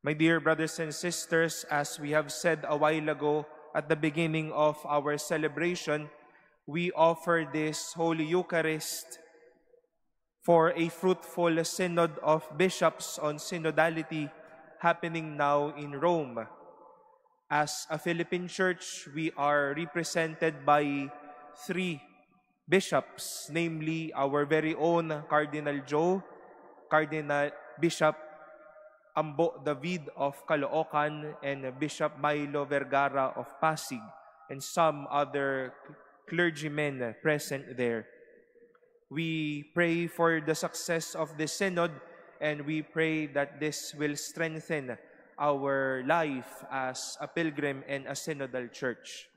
My dear brothers and sisters, as we have said a while ago at the beginning of our celebration, we offer this Holy Eucharist for a fruitful synod of bishops on synodality happening now in Rome. As a Philippine church, we are represented by 3 bishops, namely our very own Cardinal Joe, Cardinal Bishop Ambo David of Caloocan, and Bishop Milo Vergara of Pasig, and some other clergymen present there. We pray for the success of the synod, and we pray that this will strengthen our life as a pilgrim and a synodal church.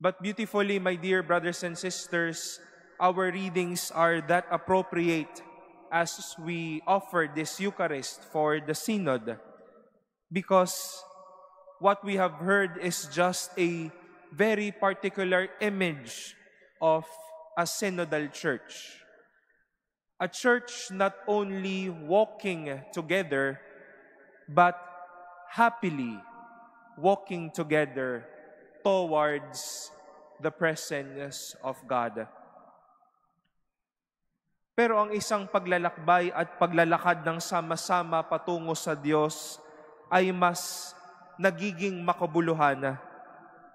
But beautifully, my dear brothers and sisters, our readings are that appropriate as we offer this Eucharist for the synod, because what we have heard is just a very particular image of a synodal church. A church not only walking together, but happily walking together towards the presence of God. Pero ang isang paglalakbay at paglalakad ng sama-sama patungo sa Diyos ay mas nagiging makabuluhan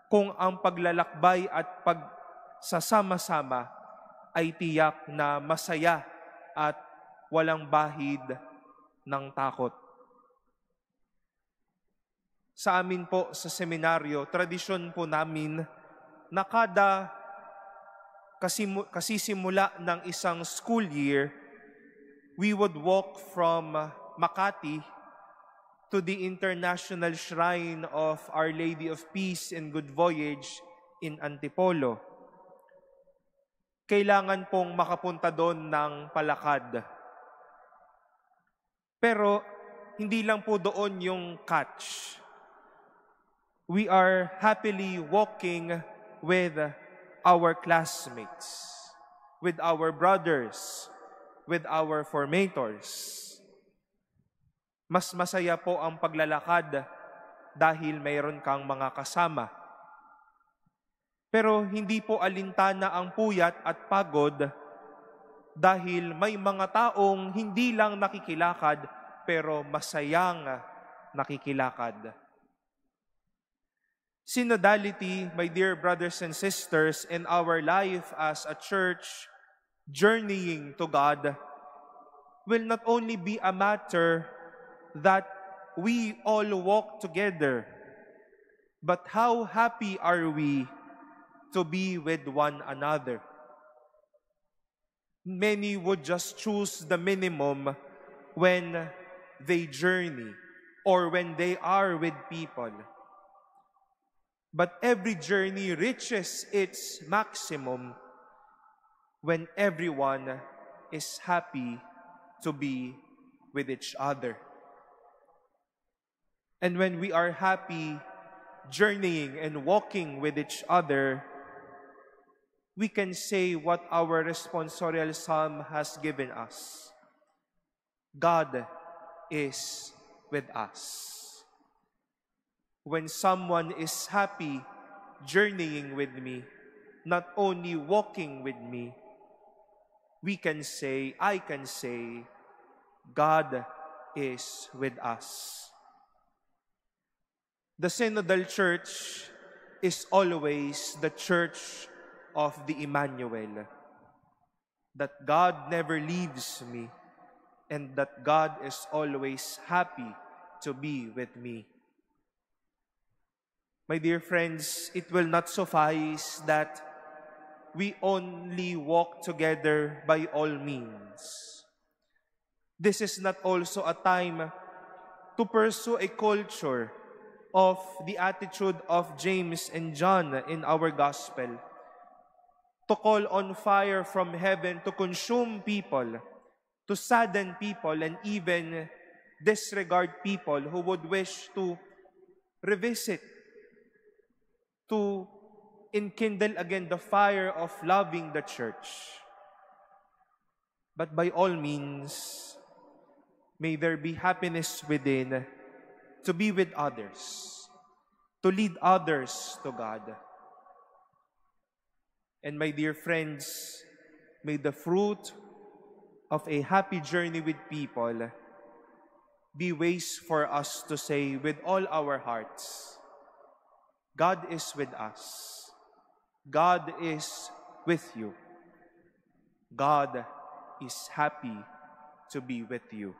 kung ang paglalakbay at pagsasama-sama ay tiyak na masaya at walang bahid ng takot. Sa amin po sa seminaryo, tradisyon po namin na kada kasisimula ng isang school year, we would walk from Makati to the International Shrine of Our Lady of Peace and Good Voyage in Antipolo. Kailangan pong makapunta doon ng palakad. Pero hindi lang po doon yung catch. We are happily walking with our classmates, with our brothers, with our formators. Mas masaya po ang paglalakad dahil mayroon kang mga kasama. Pero hindi po alintana ang puyat at pagod dahil may mga taong hindi lang nakikilakad pero masayang nakikilakad. Synodality, my dear brothers and sisters, in our life as a church journeying to God will not only be a matter that we all walk together, but how happy are we to be with one another. Many would just choose the minimum when they journey or when they are with people. But every journey reaches its maximum when everyone is happy to be with each other. And when we are happy journeying and walking with each other, we can say what our responsorial psalm has given us. God is with us. When someone is happy journeying with me, not only walking with me, I can say, God is with us. The Synodal Church is always the church of the Emmanuel, that God never leaves me, and that God is always happy to be with me. My dear friends, it will not suffice that we only walk together by all means. This is not also a time to pursue a culture of the attitude of James and John in our gospel, to call on fire from heaven to consume people, to sadden people, and even disregard people who would wish to revisit, to enkindle again the fire of loving the church. But by all means, may there be happiness within to be with others, to lead others to God. And my dear friends, may the fruit of a happy journey with people be ways for us to say with all our hearts, God is with us. God is with you. God is happy to be with you.